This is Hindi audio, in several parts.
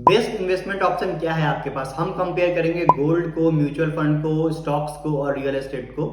बेस्ट इन्वेस्टमेंट ऑप्शन क्या है आपके पास? हम कंपेयर करेंगे गोल्ड को, म्यूचुअल फंड को, स्टॉक्स को और रियल एस्टेट को,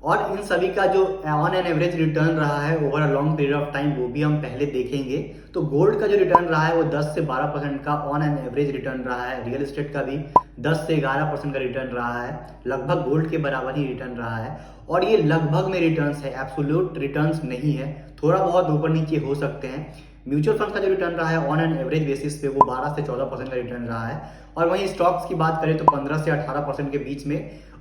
और इन सभी का जो ऑन एन एवरेज रिटर्न रहा है over a long period of time वो भी हम पहले देखेंगे। तो गोल्ड का जो रिटर्न रहा है वो 10 से 12% का ऑन एन एवरेज रिटर्न रहा है। रियल एस्टेट का भी 10 से 11% का रिटर्न रहा है, लगभग गोल्ड के बराबर ही रिटर्न रहा है। और ये लगभग में रिटर्न्स है, एब्सोल्यूट रिटर्न्स नहीं है, थोड़ा बहुत ऊपर नीचे हो सकते हैं। म्यूचुअल फंड का जो रिटर्न रहा है ऑन एन एवरेज बेसिस पे वो 12 से 14% का रिटर्न रहा है। और वहीं स्टॉक्स की बात करें तो 15 से 18% के बीच में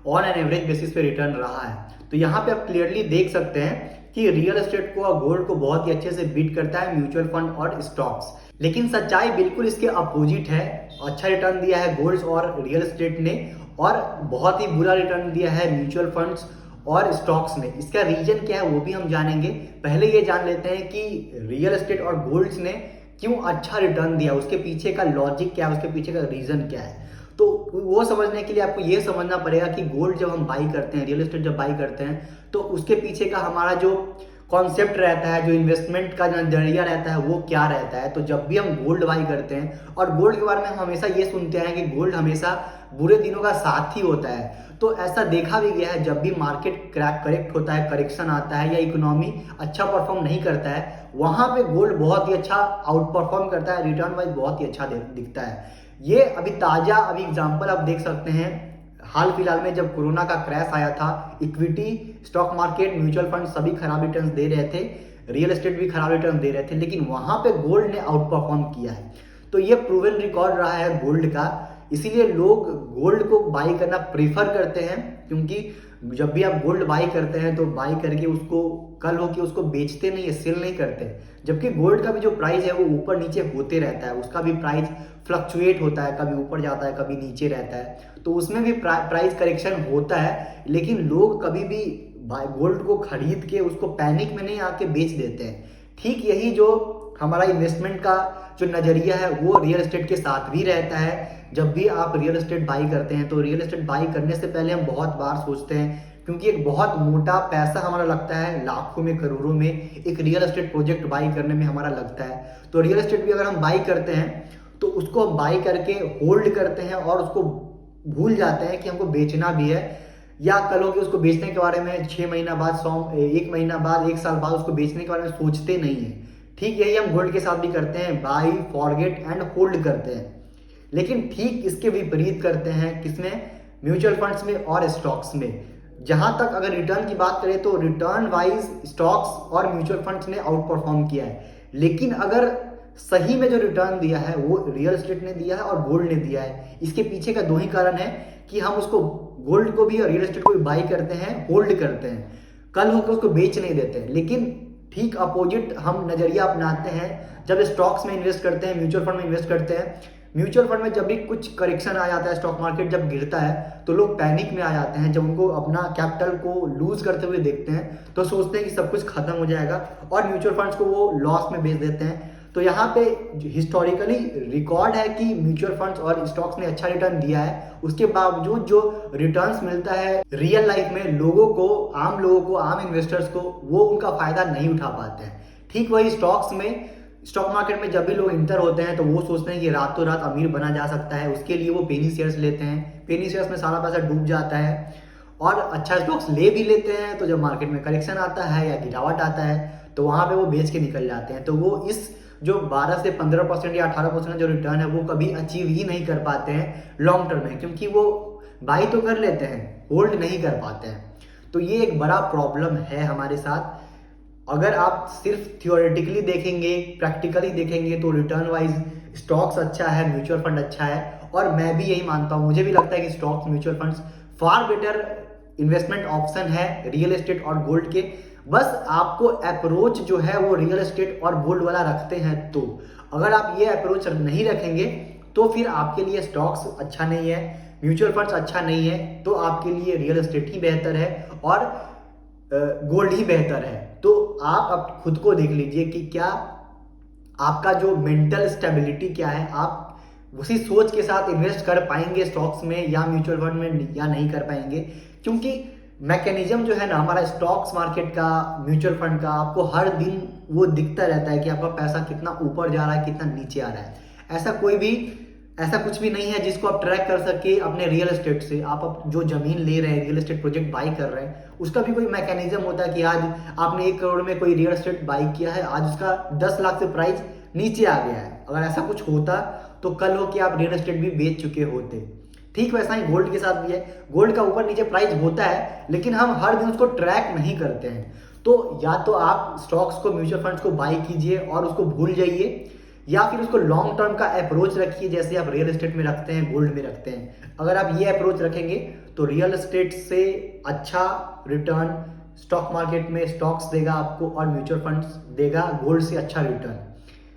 ऑन एन एवरेज बेसिस पे रिटर्न रहा है। तो यहाँ पे आप क्लियरली देख सकते हैं कि रियल एस्टेट को और गोल्ड को बहुत ही अच्छे से बीट करता है म्यूचुअल फंड और स्टॉक्स। लेकिन सच्चाई बिल्कुल इसके अपोजिट है। अच्छा रिटर्न दिया है गोल्ड और रियल एस्टेट ने, और बहुत ही बुरा रिटर्न दिया है म्यूचुअल फंड्स और स्टॉक्स ने। इसका रीजन क्या है वो भी हम जानेंगे। पहले ये जान लेते हैं कि रियल एस्टेट और गोल्ड्स ने क्यों अच्छा रिटर्न दिया, उसके पीछे का लॉजिक क्या है, उसके पीछे का रीजन क्या है। तो वो समझने के लिए आपको ये समझना पड़ेगा कि गोल्ड जब हम बाई करते हैं, रियल एस्टेट जब बाई करते हैं, तो उसके पीछे का हमारा जो कॉन्सेप्ट रहता है, जो इन्वेस्टमेंट का नजरिया रहता है वो क्या रहता है। तो जब भी हम गोल्ड बाई करते हैं, और गोल्ड के बारे में हम हमेशा ये सुनते हैं कि गोल्ड हमेशा बुरे दिनों का साथी होता है। तो ऐसा देखा भी गया है, जब भी मार्केट करेक्ट होता है, करेक्शन आता है या इकोनॉमी अच्छा परफॉर्म नहीं करता है, वहां पे गोल्ड बहुत ही अच्छा आउट परफॉर्म करता है, रिटर्न वाइज बहुत ही अच्छा दिखता है। ये अभी ताजा एग्जांपल आप देख सकते हैं, हाल फिलहाल में जब कोरोना का क्रैश आया था, equity, stock market, mutual fund सभी खराब रिटर्न दे रहे थे, रियल एस्टेट भी खराब रिटर्न दे रहे थे, लेकिन वहां पे गोल्ड ने आउट परफॉर्म किया है। तो ये प्रूवन रिकॉर्ड रहा है गोल्ड का, इसीलिए लोग गोल्ड को बाई करना प्रीफर करते हैं। क्योंकि जब भी आप गोल्ड बाई करते हैं तो बाई करके उसको कल हो कि उसको बेचते नहीं है, सेल नहीं करते। जबकि गोल्ड का भी जो प्राइस है वो ऊपर नीचे होते रहता है, उसका भी प्राइस फ्लक्चुएट होता है, कभी ऊपर जाता है कभी नीचे रहता है, तो उसमें भी प्राइस करेक्शन होता है। लेकिन लोग कभी भी गोल्ड को खरीद के उसको पैनिक में नहीं आके बेच देते हैं। ठीक यही जो हमारा इन्वेस्टमेंट का जो नजरिया है वो रियल एस्टेट के साथ भी रहता है। जब भी आप रियल एस्टेट बाई करते हैं तो रियल एस्टेट बाई करने से पहले हम बहुत बार सोचते हैं, क्योंकि एक बहुत मोटा पैसा हमारा लगता है, लाखों में करोड़ों में एक रियल एस्टेट प्रोजेक्ट बाई करने में हमारा लगता है। तो रियल एस्टेट भी अगर हम बाई करते हैं तो उसको हम बाई करके होल्ड करते हैं और उसको भूल जाते हैं कि हमको बेचना भी है, या कल हो कि उसको बेचने के बारे में 6 महीना बाद, 1 महीना बाद, 1 साल बाद उसको बेचने के बारे में सोचते नहीं है। ठीक यही हम गोल्ड के साथ भी करते हैं, बाई, फॉरगेट एंड होल्ड करते हैं। लेकिन ठीक इसके विपरीत करते हैं किसमें? म्यूचुअल फंड्स में और स्टॉक्स में। जहां तक अगर रिटर्न की बात करें तो रिटर्न वाइज स्टॉक्स और म्यूचुअल फंड्स ने आउट परफॉर्म किया है। लेकिन अगर सही में जो रिटर्न दिया है वो रियल एस्टेट ने दिया है और गोल्ड ने दिया है। इसके पीछे का दो ही कारण है कि हम उसको गोल्ड को भी और रियल एस्टेट को भी बाई करते हैं, होल्ड करते हैं, कल होकर उसको बेच नहीं देते। लेकिन ठीक अपोजिट हम नजरिया अपनाते हैं जब स्टॉक्स में इन्वेस्ट करते हैं, म्यूचुअल फंड में इन्वेस्ट करते हैं। म्यूचुअल फंड में जब भी कुछ करेक्शन आ जाता है, स्टॉक मार्केट जब गिरता है तो लोग पैनिक में आ जाते हैं। जब उनको अपना कैपिटल को लूज करते हुए देखते हैं तो सोचते हैं कि सब कुछ खत्म हो जाएगा और म्यूचुअल फंड्स को वो लॉस में बेच देते हैं। तो यहाँ पे हिस्टोरिकली रिकॉर्ड है कि म्यूचुअल फंड्स और स्टॉक्स ने अच्छा रिटर्न दिया है, उसके बावजूद जो रिटर्न्स मिलता है रियल लाइफ में लोगों को, आम लोगों को, आम इन्वेस्टर्स को, वो उनका फायदा नहीं उठा पाते हैं। ठीक वही स्टॉक्स में, स्टॉक मार्केट में जब भी लोग इंटर होते हैं तो वो सोचते हैं कि रातों रात अमीर बना जा सकता है, उसके लिए वो पेनी शेयर्स लेते हैं, पेनी शेयर्स में सारा पैसा डूब जाता है और अच्छा स्टॉक्स ले भी लेते हैं। तो जब मार्केट में करेक्शन आता है या गिरावट आता है तो वहां पे वो बेच के निकल जाते हैं। तो वो इस जो 12 से 15% या 18% जो रिटर्न है वो कभी अचीव ही नहीं कर पाते हैं लॉन्ग टर्म में, क्योंकि वो बाई तो कर लेते हैं, होल्ड नहीं कर पाते हैं। तो ये एक बड़ा प्रॉब्लम है हमारे साथ। अगर आप सिर्फ थियोरेटिकली देखेंगे, प्रैक्टिकली देखेंगे तो रिटर्न वाइज स्टॉक्स अच्छा है, म्यूचुअल फंड अच्छा है, और मैं भी यही मानता हूं। मुझे भी लगता है कि stocks, mutual funds far better investment option है रियल एस्टेट और गोल्ड के। बस आपको अप्रोच जो है वो रियल एस्टेट और गोल्ड वाला रखते हैं। तो अगर आप ये अप्रोच नहीं रखेंगे तो फिर आपके लिए स्टॉक्स अच्छा नहीं है, म्यूचुअल फंड्स अच्छा नहीं है, तो आपके लिए रियल एस्टेट ही बेहतर है और गोल्ड ही बेहतर है। तो आप अब खुद को देख लीजिए कि क्या आपका जो मेंटल स्टेबिलिटी क्या है, आप उसी सोच के साथ इन्वेस्ट कर पाएंगे स्टॉक्स में या म्यूचुअल फंड में, या नहीं कर पाएंगे। क्योंकि मैकेनिज्म जो है ना हमारा स्टॉक्स मार्केट का, म्यूचुअल फंड का, आपको हर दिन वो दिखता रहता है कि आपका पैसा कितना ऊपर जा रहा है, कितना नीचे आ रहा है। ऐसा कोई भी ऐसा कुछ भी नहीं है जिसको आप ट्रैक कर सके अपने रियल एस्टेट से। आप जो जमीन ले रहे हैं, रियल एस्टेट प्रोजेक्ट बाई कर रहे हैं, उसका भी कोई मैकेनिज्म होता है कि आज आपने 1 करोड़ में कोई रियल एस्टेट बाई किया है, आज उसका 10 लाख से प्राइस नीचे आ गया है। अगर ऐसा कुछ होता तो कल हो कि आप रियल एस्टेट भी बेच चुके होते। ठीक वैसा ही गोल्ड के साथ भी है। गोल्ड का ऊपर नीचे प्राइस होता है, लेकिन हम हर दिन उसको ट्रैक नहीं करते हैं। तो या तो आप स्टॉक्स को, म्यूचुअल फंड्स को बाई कीजिए और उसको भूल जाइए, या फिर उसको लॉन्ग टर्म का अप्रोच रखिए, जैसे आप रियल एस्टेट में रखते हैं, गोल्ड में रखते हैं। अगर आप ये अप्रोच रखेंगे तो रियल एस्टेट से अच्छा रिटर्न स्टॉक मार्केट में स्टॉक्स देगा आपको, और म्यूचुअल फंड्स देगा गोल्ड से अच्छा रिटर्न।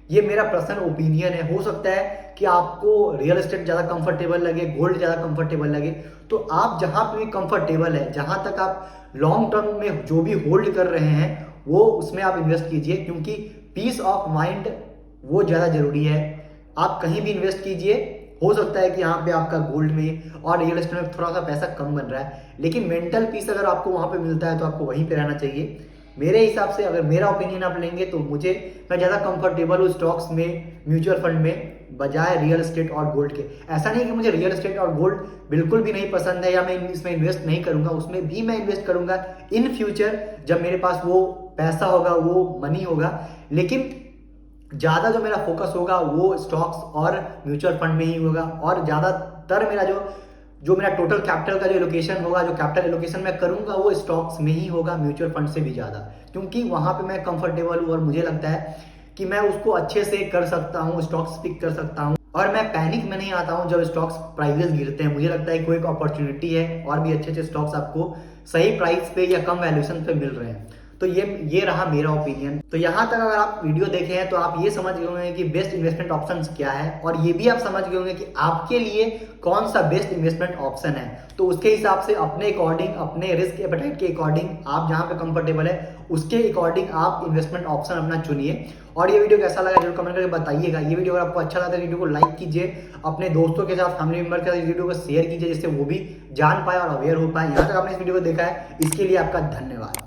ये मेरा पर्सनल ओपिनियन है। हो सकता है कि आपको रियल एस्टेट ज़्यादा कंफर्टेबल लगे, गोल्ड ज़्यादा कंफर्टेबल लगे, तो आप जहाँ पे भी कंफर्टेबल है, जहाँ तक आप लॉन्ग टर्म में जो भी होल्ड कर रहे हैं वो उसमें आप इन्वेस्ट कीजिए, क्योंकि पीस ऑफ माइंड वो ज़्यादा जरूरी है। आप कहीं भी इन्वेस्ट कीजिए, हो सकता है कि यहाँ पे आपका गोल्ड में और रियल एस्टेट में थोड़ा सा पैसा कम बन रहा है, लेकिन मेंटल पीस अगर आपको वहाँ पे मिलता है तो आपको वहीं पे रहना चाहिए। मेरे हिसाब से अगर मेरा ओपिनियन आप लेंगे तो मैं ज़्यादा कंफर्टेबल हूँ स्टॉक्स में, म्यूचुअल फंड में, बजाय रियल एस्टेट और गोल्ड के। ऐसा नहीं कि मुझे रियल एस्टेट और गोल्ड बिल्कुल भी नहीं पसंद है या मैं इसमें इन्वेस्ट नहीं करूंगा, उसमें भी मैं इन्वेस्ट करूंगा इन फ्यूचर, जब मेरे पास वो पैसा होगा, वो मनी होगा। लेकिन ज़्यादा जो मेरा फोकस होगा वो स्टॉक्स और म्यूचुअल फंड में ही होगा, और ज़्यादातर मेरा जो मेरा टोटल कैपिटल का जो एलोकेशन होगा, जो कैपिटल एलोकेशन मैं करूंगा वो स्टॉक्स में ही होगा, म्यूचुअल फंड से भी ज़्यादा, क्योंकि वहाँ पे मैं कंफर्टेबल हूँ और मुझे लगता है कि मैं उसको अच्छे से कर सकता हूँ, स्टॉक्स पिक कर सकता हूँ, और मैं पैनिक में नहीं आता हूँ जब स्टॉक्स प्राइसेस गिरते हैं। मुझे लगता है कोई एक अपॉर्चुनिटी है और भी अच्छे अच्छे स्टॉक्स आपको सही प्राइस पे या कम वैल्यूएशन पे मिल रहे हैं। तो ये रहा मेरा ओपिनियन। तो यहाँ तक अगर आप वीडियो देखे हैं तो आप ये समझ गए होंगे कि बेस्ट इन्वेस्टमेंट ऑप्शंस क्या है, और ये भी आप समझ गए होंगे कि आपके लिए कौन सा बेस्ट इन्वेस्टमेंट ऑप्शन है। तो उसके हिसाब से अपने अकॉर्डिंग, अपने रिस्क एपेटाइट के अकॉर्डिंग, आप जहाँ पे कंफर्टेबल है उसके अकॉर्डिंग आप इन्वेस्टमेंट ऑप्शन अपना चुनिए। और ये वीडियो कैसा लगा जरूर कमेंट करके बताइएगा। ये वीडियो अगर आपको अच्छा लगा तो वीडियो को लाइक कीजिए, अपने दोस्तों के साथ, फैमिली मेंबर के साथ इस वीडियो को शेयर कीजिए, जिससे वो भी जान पाए और अवेयर हो पाए। यहाँ तक आपने इस वीडियो को देखा है, इसके लिए आपका धन्यवाद।